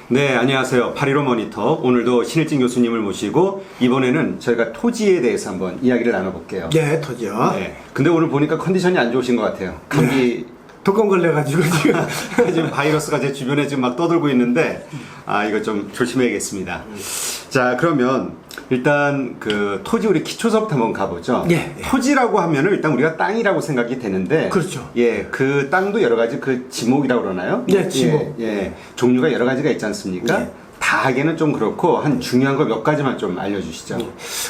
네, 안녕하세요. 815 모니터. 오늘도 신일진 교수님을 모시고 이번에는 저희가 토지에 대해서 한번 이야기를 나눠볼게요. 네, 토지요. 네. 근데 오늘 보니까 컨디션이 안 좋으신 것 같아요. 감기. 독감 걸려가지고 지금. 지금 바이러스가 제 주변에 지금 막 떠돌고 있는데, 이거 좀 조심해야겠습니다. 자, 그러면 일단 그 토지 우리 기초서부터 한번 가보죠. 예, 예. 토지라고 하면은 일단 우리가 땅이라고 생각이 되는데, 그렇죠. 예, 그 땅도 여러 가지 그 지목이라고 그러나요? 네, 지목. 예, 예. 종류가 여러 가지가 있지 않습니까? 예. 다 하기는 좀 그렇고 한 중요한 거 몇 가지만 좀 알려주시죠.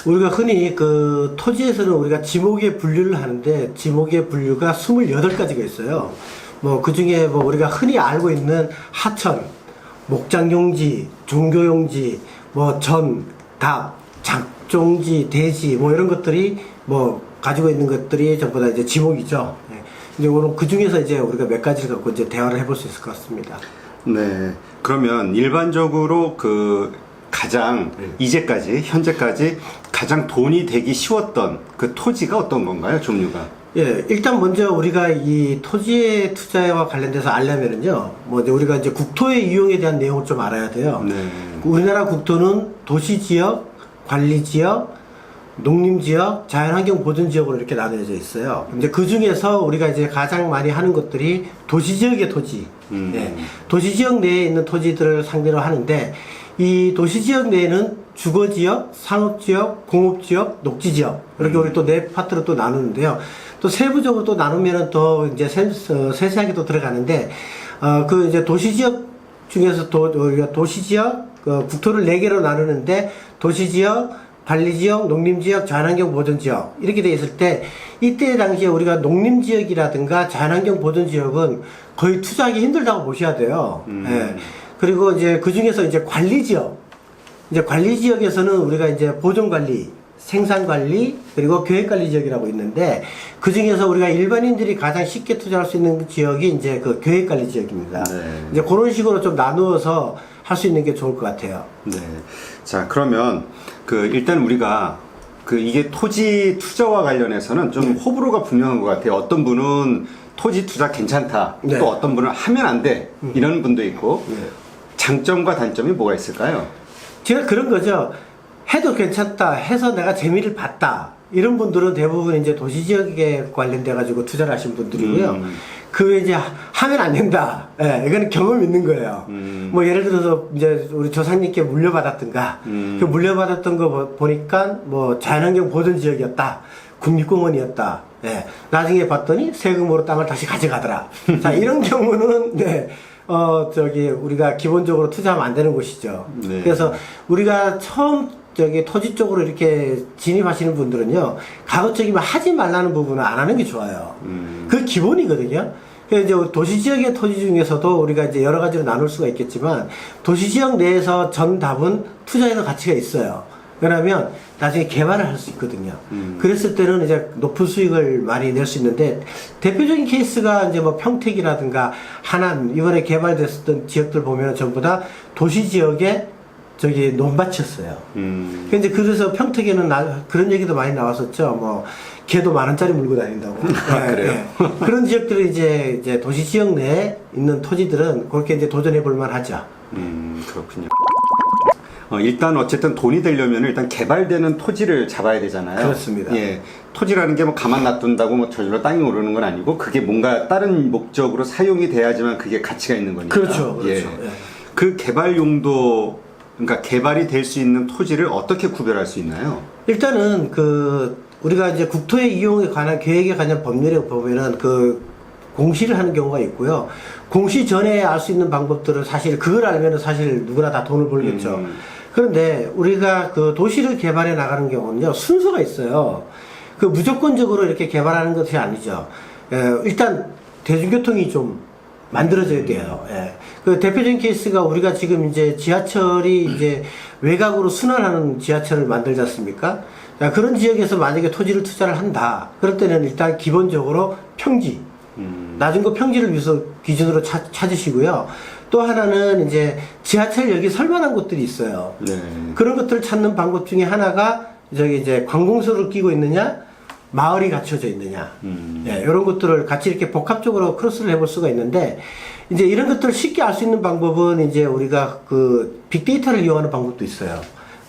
우리가 흔히 그 토지에서는 우리가 지목의 분류를 하는데 지목의 분류가 28가지가 있어요. 뭐 그 중에 뭐 우리가 흔히 알고 있는 하천, 목장용지, 종교용지, 뭐 전, 답, 작종지, 대지 뭐 이런 것들이 뭐 가지고 있는 것들이 전부 다 이제 지목이죠. 예. 이제 오늘 그 중에서 이제 우리가 몇 가지를 갖고 이제 대화를 해볼 수 있을 것 같습니다. 네. 그러면 일반적으로 그 가장 이제까지 현재까지 가장 돈이 되기 쉬웠던 그 토지가 어떤 건가요? 종류가? 예, 일단 먼저 우리가 이 토지의 투자와 관련돼서 알려면은요, 뭐 이제 우리가 이제 국토의 이용에 대한 내용을 좀 알아야 돼요. 네. 우리나라 국토는 도시지역, 관리지역, 농림지역, 자연환경보전지역으로 이렇게 나눠져 있어요. 이제 그 중에서 우리가 이제 가장 많이 하는 것들이 도시지역의 토지, 예, 도시지역 내에 있는 토지들을 상대로 하는데, 이 도시지역 내에는 주거지역, 산업지역, 공업지역, 녹지지역 이렇게 우리 또 네 파트로 또 나누는데요. 또 세부적으로 또 나누면은 더 이제 세세하게 또 들어가는데, 그 이제 도시지역 중에서 우리가 도시지역, 국토를 네 개로 나누는데 도시지역, 관리지역, 농림지역, 자연환경보전지역 이렇게 돼 있을 때 이때 당시에 우리가 농림지역이라든가 자연환경보전지역은 거의 투자하기 힘들다고 보셔야 돼요. 예. 그리고 이제 그 중에서 이제 관리지역, 이제 관리지역에서는 우리가 이제 보존관리, 생산관리, 그리고 계획관리지역이라고 있는데 그 중에서 우리가 일반인들이 가장 쉽게 투자할 수 있는 지역이 이제 그 계획관리지역입니다. 네. 이제 그런 식으로 좀 나누어서 할 수 있는 게 좋을 것 같아요. 네. 자, 그러면 그 일단 우리가 그 이게 토지 투자와 관련해서는 좀 호불호가 분명한 것 같아요. 어떤 분은 토지 투자 괜찮다. 네. 또 어떤 분은 하면 안 돼. 이런 분도 있고. 네. 장점과 단점이 뭐가 있을까요? 제가 그런 거죠. 해도 괜찮다 해서 내가 재미를 봤다. 이런 분들은 대부분 이제 도시지역에 관련돼 가지고 투자를 하신 분들이고요. 그 외에 이제 하면 안 된다. 예, 이거는 경험 있는 거예요. 뭐 예를 들어서 이제 우리 조상님께 물려받았던가, 그 물려받았던 거 보니까 뭐 자연환경 보전 지역이었다. 국립공원이었다. 예, 나중에 봤더니 세금으로 땅을 다시 가져가더라. 자, 이런 경우는 네. 우리가 기본적으로 투자하면 안 되는 곳이죠. 네. 그래서 우리가 처음 토지 쪽으로 이렇게 진입하시는 분들은요, 가급적이면 하지 말라는 부분은 안 하는 게 좋아요. 그 기본이거든요. 그래서 이제 도시지역의 토지 중에서도 우리가 이제 여러 가지로 나눌 수가 있겠지만, 도시지역 내에서 전답은 투자에도 가치가 있어요. 왜냐면 나중에 개발을 할 수 있거든요. 그랬을 때는 이제 높은 수익을 많이 낼 수 있는데, 대표적인 케이스가 이제 뭐 평택이라든가 하남, 이번에 개발됐었던 지역들 보면 전부 다 도시지역에 논밭이었어요. 근데 그래서 평택에는 그런 얘기도 많이 나왔었죠. 뭐, 개도 10,000원짜리 물고 다닌다고. 그래요? 네. 그런 지역들이 이제 도시지역 내에 있는 토지들은 그렇게 이제 도전해 볼 만하죠. 그렇군요. 일단 어쨌든 돈이 되려면 일단 개발되는 토지를 잡아야 되잖아요. 그렇습니다. 예. 토지라는 게 뭐 가만 놔둔다고 뭐 저절로 땅이 오르는 건 아니고 그게 뭔가 다른 목적으로 사용이 돼야지만 그게 가치가 있는 거니까. 그렇죠. 예. 그렇죠. 예. 그 개발 용도, 그러니까 개발이 될 수 있는 토지를 어떻게 구별할 수 있나요? 일단은 우리가 이제 국토의 이용에 관한 계획에 관한 법률에 보면은 공시를 하는 경우가 있고요. 공시 전에 알 수 있는 방법들은 사실 그걸 알면은 사실 누구나 다 돈을 벌겠죠. 그런데 우리가 그 도시를 개발해 나가는 경우는요, 순서가 있어요. 무조건적으로 이렇게 개발하는 것이 아니죠. 일단 대중교통이 좀 만들어져야 돼요. 예. 그 대표적인 케이스가 우리가 지금 이제 지하철이 이제 외곽으로 순환하는 지하철을 만들지 않습니까? 자, 그런 지역에서 만약에 토지를 투자를 한다. 그럴 때는 일단 기본적으로 평지, 낮은 거 평지를 기준으로 찾으시고요. 또 하나는 이제 지하철역이 설만한 곳들이 있어요. 네. 그런 것들을 찾는 방법 중에 하나가 이제 관공서를 끼고 있느냐, 마을이 갖춰져 있느냐. 예, 이런 것들을 같이 이렇게 복합적으로 크로스를 해볼 수가 있는데, 이제 이런 것들을 쉽게 알 수 있는 방법은 이제 우리가 그 빅데이터를 이용하는 방법도 있어요.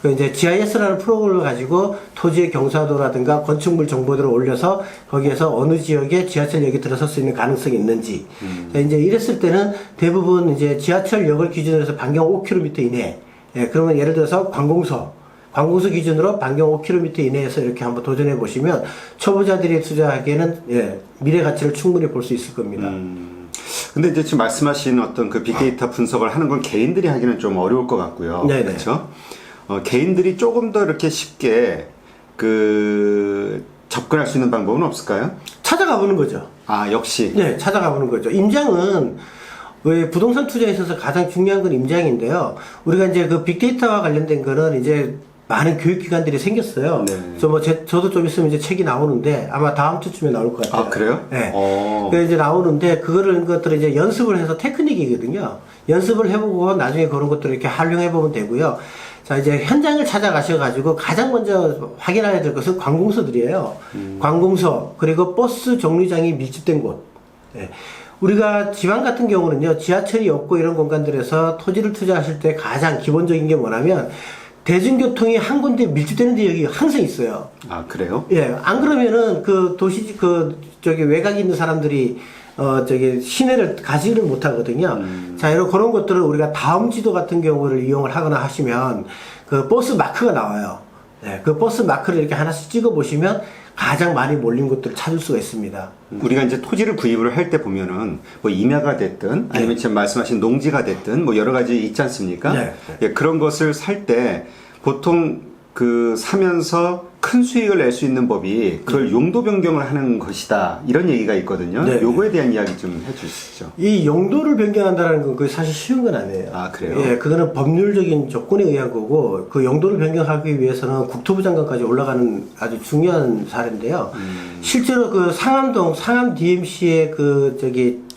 그 이제 GIS라는 프로그램을 가지고 토지의 경사도라든가 건축물 정보들을 올려서 거기에서 어느 지역에 지하철역이 들어설 수 있는 가능성이 있는지. 자, 이제 이랬을 때는 대부분 이제 지하철역을 기준으로 해서 반경 5km 이내. 예, 그러면 예를 들어서 관공서 기준으로 반경 5km 이내에서 이렇게 한번 도전해 보시면 초보자들이 투자하기에는 예, 미래 가치를 충분히 볼 수 있을 겁니다. 근데 이제 지금 말씀하신 어떤 그 빅데이터 분석을 하는 건 개인들이 하기는 좀 어려울 것 같고요. 네네. 그렇죠? 개인들이 조금 더 이렇게 쉽게 그 접근할 수 있는 방법은 없을까요? 찾아가 보는 거죠. 아, 역시. 네, 찾아가 보는 거죠. 임장은 왜 부동산 투자에 있어서 가장 중요한 건 임장인데요. 우리가 이제 그 빅데이터와 관련된 거는 이제 많은 교육기관들이 생겼어요. 네. 저도 좀 있으면 이제 책이 나오는데 아마 다음 주쯤에 나올 것 같아요. 아, 그래요? 네. 어. 그 이제 나오는데 그거를 것들을 이제 연습을 해서 테크닉이거든요. 연습을 해보고 나중에 그런 것들을 이렇게 활용해 보면 되고요. 자, 이제 현장을 찾아가셔가지고 가장 먼저 확인해야 될 것은 관공서들이에요. 관공서, 그리고 버스 정류장이 밀집된 곳. 예. 우리가 지방 같은 경우는요, 지하철이 없고 이런 공간들에서 토지를 투자하실 때 가장 기본적인 게 뭐냐면, 대중교통이 한 군데 밀집되는 지역이 항상 있어요. 아, 그래요? 예, 안 그러면은 그 외곽에 있는 사람들이 시내를 가지를 못하거든요. 자, 그런 것들을 우리가 다음 지도 같은 경우를 이용을 하거나 하시면 그 버스 마크가 나와요. 네, 그 버스 마크를 이렇게 하나씩 찍어 보시면 가장 많이 몰린 곳들을 찾을 수가 있습니다. 우리가 이제 토지를 구입을 할 때 보면은 뭐 임야가 됐든 아니면 지금 말씀하신 농지가 됐든 뭐 여러 가지 있지 않습니까? 네. 예, 그런 것을 살 때 보통 그 사면서 큰 수익을 낼 수 있는 법이 그걸 용도 변경을 하는 것이다 이런 얘기가 있거든요. 네. 요거에 대한 이야기 좀 해주시죠. 이 용도를 변경한다는 건 그게 사실 쉬운 건 아니에요. 아, 그래요? 예, 그거는 법률적인 조건에 의한 거고, 그 용도를 변경하기 위해서는 국토부 장관까지 올라가는 아주 중요한 사례인데요. 실제로 그 상암 DMC의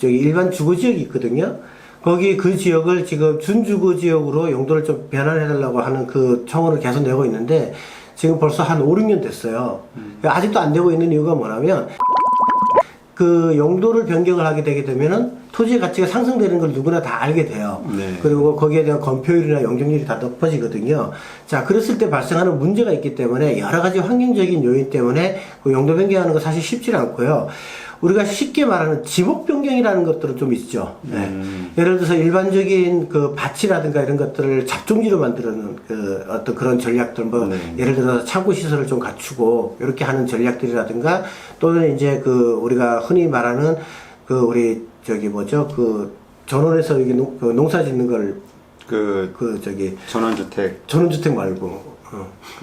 일반 주거 지역이 있거든요. 거기 그 지역을 지금 준주거 지역으로 용도를 좀 변환해달라고 하는 그 청원을 계속 내고 있는데, 지금 벌써 한 5, 6년 됐어요. 아직도 안 되고 있는 이유가 뭐냐면, 그 용도를 변경을 하게 되게 되면은 토지의 가치가 상승되는 걸 누구나 다 알게 돼요. 네. 그리고 거기에 대한 건폐율이나 용적률이 다 높아지거든요. 자, 그랬을 때 발생하는 문제가 있기 때문에 여러 가지 환경적인 요인 때문에 그 용도 변경하는 거 사실 쉽지 않고요. 우리가 쉽게 말하는 지목 변경이라는 것들은 좀 있죠. 네. 예를 들어서 일반적인 그 밭이라든가 이런 것들을 잡종지로 만드는 그 어떤 그런 전략들, 뭐 네. 예를 들어서 창고 시설을 좀 갖추고 이렇게 하는 전략들이라든가, 또는 이제 그 우리가 흔히 말하는 그 우리 그 전원에서 이게 농사 짓는 걸 전원주택 말고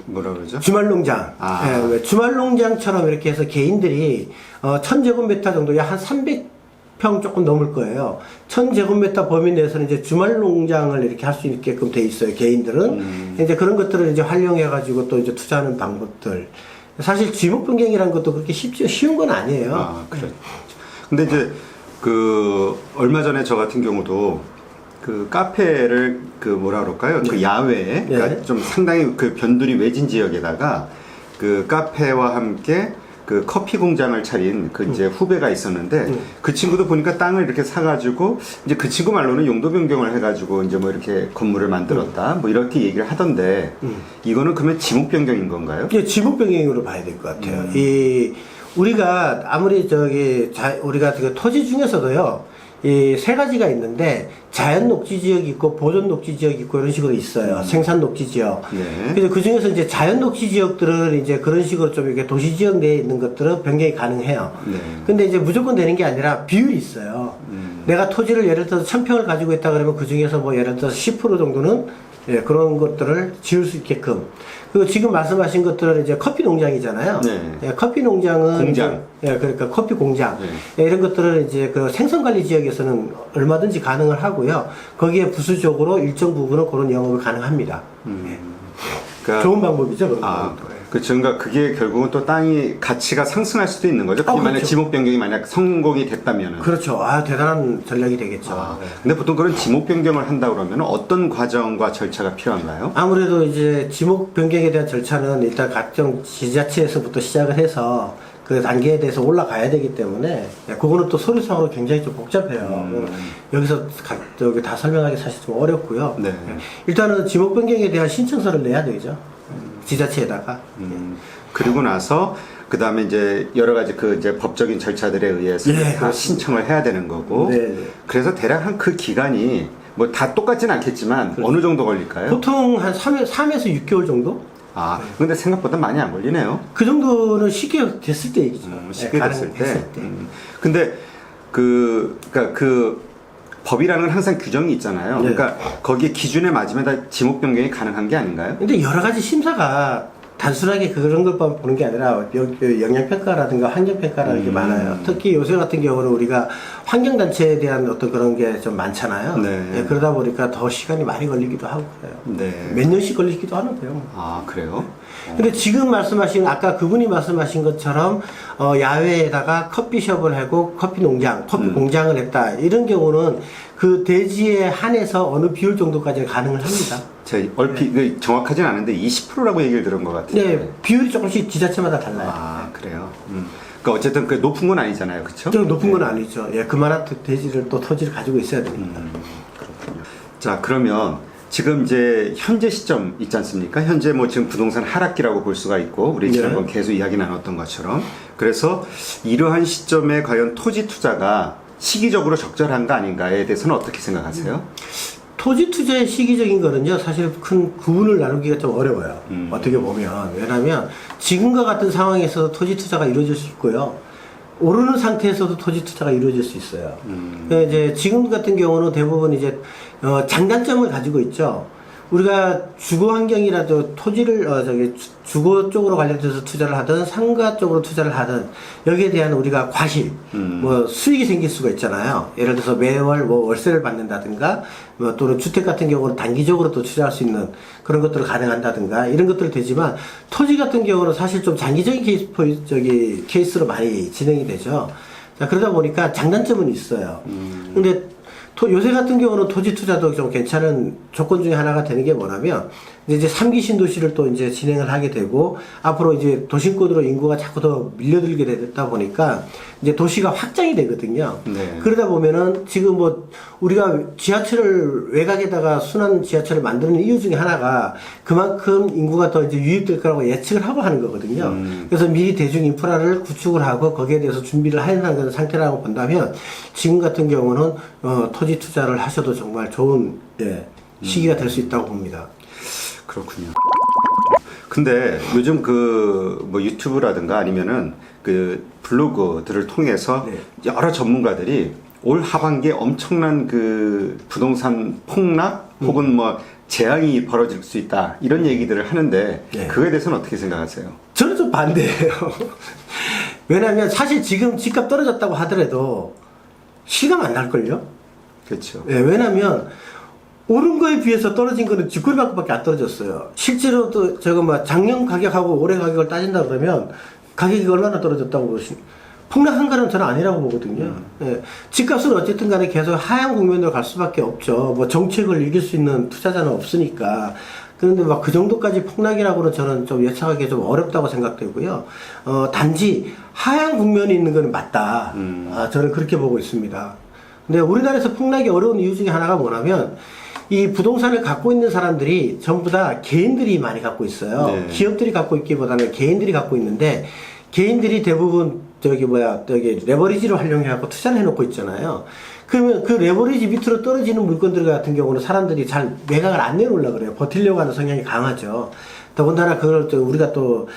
뭐라 그러죠? 주말농장. 아. 예, 주말농장처럼 이렇게 해서 개인들이 1000제곱미터 정도, 약 한 300평 조금 넘을 거예요. 1000제곱미터 범위 내에서는 이제 주말농장을 이렇게 할 수 있게끔 돼 있어요, 개인들은. 이제 그런 것들을 이제 활용해가지고 또 이제 투자하는 방법들. 사실 지목 변경이라는 것도 그렇게 쉬운 건 아니에요. 아, 그래. 근데 이제 얼마 전에 저 같은 경우도 그 카페를 뭐라 그럴까요? 그 야외에 그러니까 좀 상당히 그 변두리 외진 지역에다가 그 카페와 함께 그 커피 공장을 차린 그 이제 후배가 있었는데 그 친구도 보니까 땅을 이렇게 사가지고 이제 그 친구 말로는 용도 변경을 해가지고 이제 뭐 이렇게 건물을 만들었다 뭐 이렇게 얘기를 하던데 이거는 그러면 지목 변경인 건가요? 예, 지목 변경으로 봐야 될 것 같아요. 우리가 아무리 우리가 그 토지 중에서도요, 이 세 가지가 있는데 자연 녹지 지역이 있고 보존 녹지 지역이 있고 이런 식으로 있어요. 생산 녹지 지역. 네. 그래서 그 중에서 이제 자연 녹지 지역들은 이제 그런 식으로 좀 이렇게 도시 지역 내에 있는 것들은 변경이 가능해요. 네. 근데 이제 무조건 되는 게 아니라 비율이 있어요. 내가 토지를 예를 들어서 1000평을 가지고 있다 그러면 그 중에서 뭐 예를 들어서 10% 정도는 예, 그런 것들을 지을 수 있게끔. 그리고 지금 말씀하신 것들은 이제 커피 농장이잖아요. 네. 예, 커피 농장은 공장. 예, 그러니까 커피 공장. 네. 예, 이런 것들은 이제 그 생선 관리 지역에서는 얼마든지 가능을 하고요. 거기에 부수적으로 일정 부분은 그런 영업이 가능합니다. 예. 그러니까 좋은 방법이죠. 그런 아, 거. 그렇죠. 그러니까 그게 결국은 또 땅이 가치가 상승할 수도 있는 거죠. 그게 만약 그렇죠. 지목 변경이 만약 성공이 됐다면은. 그렇죠. 아, 대단한 전략이 되겠죠. 아, 예. 근데 보통 그런 지목 변경을 한다 그러면 어떤 과정과 절차가 필요한가요? 아무래도 이제 지목 변경에 대한 절차는 일단 각종 지자체에서부터 시작을 해서 그 단계에 대해서 올라가야 되기 때문에 그거는 또 서류상으로 굉장히 좀 복잡해요. 여기서 여기 다 설명하기 사실 좀 어렵고요. 네. 일단은 지목 변경에 대한 신청서를 내야 되죠. 지자체에다가. 그리고 나서 그 다음에 이제 여러 가지 그 이제 법적인 절차들에 의해서 예, 그 신청을 해야 되는 거고. 네. 그래서 대략 한 그 기간이 뭐 다 똑같진 않겠지만 어느 정도 걸릴까요? 보통 한 3에서 6개월 정도? 아, 근데 생각보다 많이 안 걸리네요. 그 정도는 쉽게 됐을 때 얘기죠. 쉽게 됐을 때. 가능했을 때. 근데 그러니까 그 법이라는 건 항상 규정이 있잖아요. 네. 그러니까 거기에 기준에 맞으면 다 지목 변경이 가능한 게 아닌가요? 근데 여러 가지 심사가 단순하게 그런 걸 보는 게 아니라 영향평가라든가 환경평가라는 게 많아요. 특히 요새 같은 경우는 우리가 환경단체에 대한 어떤 그런 게 좀 많잖아요. 네. 그러다 보니까 더 시간이 많이 걸리기도 하고 그래요. 네. 몇 년씩 걸리기도 하는데요. 아, 그래요? 근데 지금 말씀하신 아까 그분이 말씀하신 것처럼 야외에다가 커피숍을 하고 커피 농장, 커피 공장을 했다 이런 경우는 그 대지에 한해서 어느 비율 정도까지는 가능을 합니다. 제가 얼핏 그 정확하진 않은데 20%라고 얘기를 들은 것 같은데. 네, 비율이 조금씩 지자체마다 달라요. 아, 그래요. 그러니까 어쨌든 그 높은 건 아니잖아요, 그렇죠? 좀 높은 건 아니죠. 예, 그만한 대지를 또 토지를 가지고 있어야 되니까. 그렇군요. 자, 그러면 지금 이제 현재 시점 있지 않습니까? 현재 뭐 지금 부동산 하락기라고 볼 수가 있고 우리 지난번 계속 이야기 나눴던 것처럼 그래서 이러한 시점에 과연 토지 투자가 시기적으로 적절한가 아닌가에 대해서는 어떻게 생각하세요? 토지 투자의 시기적인 거는요, 사실 큰 구분을 나누기가 좀 어려워요. 어떻게 보면. 왜냐하면 지금과 같은 상황에서 토지 투자가 이루어질 수 있고요. 오르는 상태에서도 토지 투자가 이루어질 수 있어요. 이제 지금 같은 경우는 대부분 이제 장단점을 가지고 있죠. 우리가 주거 환경이라도 토지를 주거 쪽으로 관련돼서 투자를 하든 상가 쪽으로 투자를 하든 여기에 대한 우리가 과실 뭐 수익이 생길 수가 있잖아요. 예를 들어서 매월 뭐 월세를 받는다든가 뭐 또는 주택 같은 경우는 단기적으로 또 투자할 수 있는 그런 것들을 가능한다든가 이런 것들이 되지만 토지 같은 경우는 사실 좀 장기적인 케이스로 많이 진행이 되죠. 자, 그러다 보니까 장단점은 있어요. 근데 요새 같은 경우는 토지 투자도 좀 괜찮은 조건 중에 하나가 되는 게 뭐냐면, 이제 3기 신도시를 또 이제 진행을 하게 되고, 앞으로 이제 도심권으로 인구가 자꾸 더 밀려들게 되다 보니까, 이제 도시가 확장이 되거든요. 네. 그러다 보면은 지금 뭐, 우리가 지하철을 외곽에다가 순환 지하철을 만드는 이유 중에 하나가 그만큼 인구가 더 이제 유입될 거라고 예측을 하고 하는 거거든요. 그래서 미리 대중 인프라를 구축을 하고 거기에 대해서 준비를 하는 상태라고 본다면, 지금 같은 경우는, 토지 투자를 하셔도 정말 좋은, 시기가 될 수 있다고 봅니다. 그렇군요. 근데 요즘 그 뭐 유튜브라든가 아니면은 그 블로그들을 통해서 여러 전문가들이 올 하반기에 엄청난 그 부동산 폭락 혹은 뭐 재앙이 벌어질 수 있다 이런 얘기들을 하는데 그거에 대해서는 어떻게 생각하세요? 저는 좀 반대예요. 왜냐하면 사실 지금 집값 떨어졌다고 하더라도 실감 안 날걸요? 그렇죠. 네, 왜냐면 오른 거에 비해서 떨어진 거는 집거리만큼밖에 안 떨어졌어요. 실제로 또 저거 뭐 작년 가격하고 올해 가격을 따진다 그러면 가격이 얼마나 떨어졌다고 보시면 폭락한 거는 저는 아니라고 보거든요. 예, 집값은 어쨌든 간에 계속 하향 국면으로 갈 수밖에 없죠. 뭐 정책을 이길 수 있는 투자자는 없으니까. 그런데 막 그 정도까지 폭락이라고는 저는 좀 예측하기 좀 어렵다고 생각되고요. 단지 하향 국면이 있는 거는 맞다. 저는 그렇게 보고 있습니다. 근데 우리나라에서 폭락이 어려운 이유 중에 하나가 뭐냐면 이 부동산을 갖고 있는 사람들이 전부 다 개인들이 많이 갖고 있어요. 네. 기업들이 갖고 있기보다는 개인들이 갖고 있는데 개인들이 대부분 레버리지를 활용해갖고 투자를 해놓고 있잖아요. 그러면 그 레버리지 밑으로 떨어지는 물건들 같은 경우는 사람들이 잘 매각을 안 내놓으려고 그래요. 버틸려고 하는 성향이 강하죠. 더군다나 그걸 또 우리가 또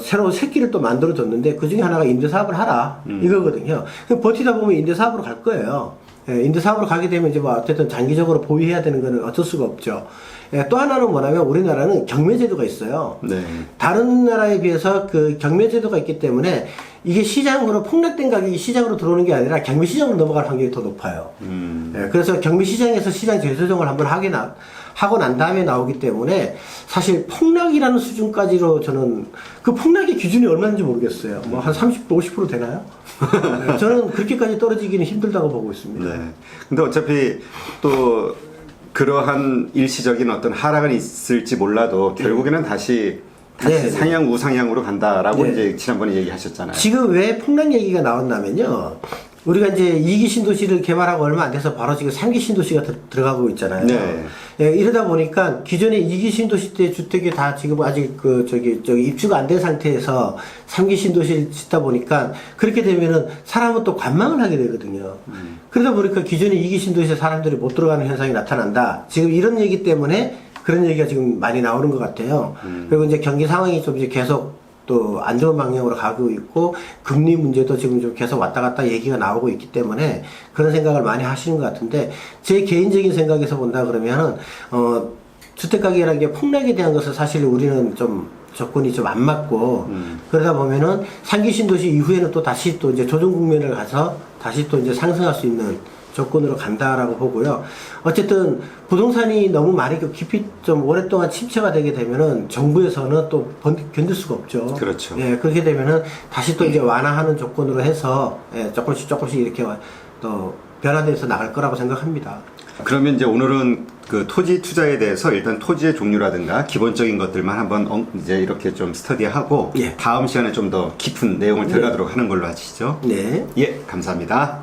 새로운 새끼를 또 만들어줬는데 그 중에 하나가 임대사업을 하라 이거거든요. 그럼 버티다 보면 임대사업으로 갈 거예요. 예, 임대사업으로 가게 되면 이제 뭐 어쨌든 장기적으로 보유해야 되는 거는 어쩔 수가 없죠. 예, 또 하나는 뭐냐면 우리나라는 경매제도가 있어요. 네. 다른 나라에 비해서 그 경매제도가 있기 때문에 이게 시장으로 폭락된 가격이 시장으로 들어오는 게 아니라 경매시장으로 넘어갈 확률이 더 높아요. 예, 그래서 경매시장에서 시장 재조정을 한번 하고 난 다음에 나오기 때문에 사실 폭락이라는 수준까지로 저는 그 폭락의 기준이 얼마인지 모르겠어요. 뭐 한 30%, 50% 되나요? 저는 그렇게까지 떨어지기는 힘들다고 보고 있습니다. 네. 근데 어차피 또 그러한 일시적인 어떤 하락은 있을지 몰라도 결국에는 다시 다시 네. 상향 우상향으로 간다라고 네. 이제 지난번에 얘기하셨잖아요. 지금 왜 풍랑 얘기가 나왔냐면요. 우리가 이제 2기 신도시를 개발하고 얼마 안 돼서 바로 지금 3기 신도시가 들어가고 있잖아요. 네. 예, 이러다 보니까 기존에 2기 신도시 때 주택이 다 지금 아직 저기 입주가 안 된 상태에서 3기 신도시를 짓다 보니까 그렇게 되면은 사람은 또 관망을 하게 되거든요. 그러다 보니까 기존에 2기 신도시에 사람들이 못 들어가는 현상이 나타난다. 지금 이런 얘기 때문에 그런 얘기가 지금 많이 나오는 것 같아요. 그리고 이제 경기 상황이 좀 이제 계속 또 안 좋은 방향으로 가고 있고 금리 문제도 지금 좀 계속 왔다 갔다 얘기가 나오고 있기 때문에 그런 생각을 많이 하시는 것 같은데 제 개인적인 생각에서 본다 그러면은 주택가격이라는 게 폭락에 대한 것을 사실 우리는 좀 조건이 좀 안 맞고 그러다 보면은 상기 신도시 이후에는 또 다시 또 이제 조정 국면을 가서 다시 또 이제 상승할 수 있는 조건으로 간다라고 보고요. 어쨌든 부동산이 너무 많이 깊이 좀 오랫동안 침체가 되게 되면은 정부에서는 또 견딜 수가 없죠. 그렇죠. 예, 그렇게 되면은 다시 또 이제 완화하는 조건으로 해서 예, 조금씩 이렇게 또 변화돼서 나갈 거라고 생각합니다. 그러면 이제 오늘은 그 토지 투자에 대해서 일단 토지의 종류라든가 기본적인 것들만 한번 이제 이렇게 좀 스터디하고 예. 다음 시간에 좀 더 깊은 내용을 들어가도록 하는 걸로 하시죠. 네. 예, 감사합니다.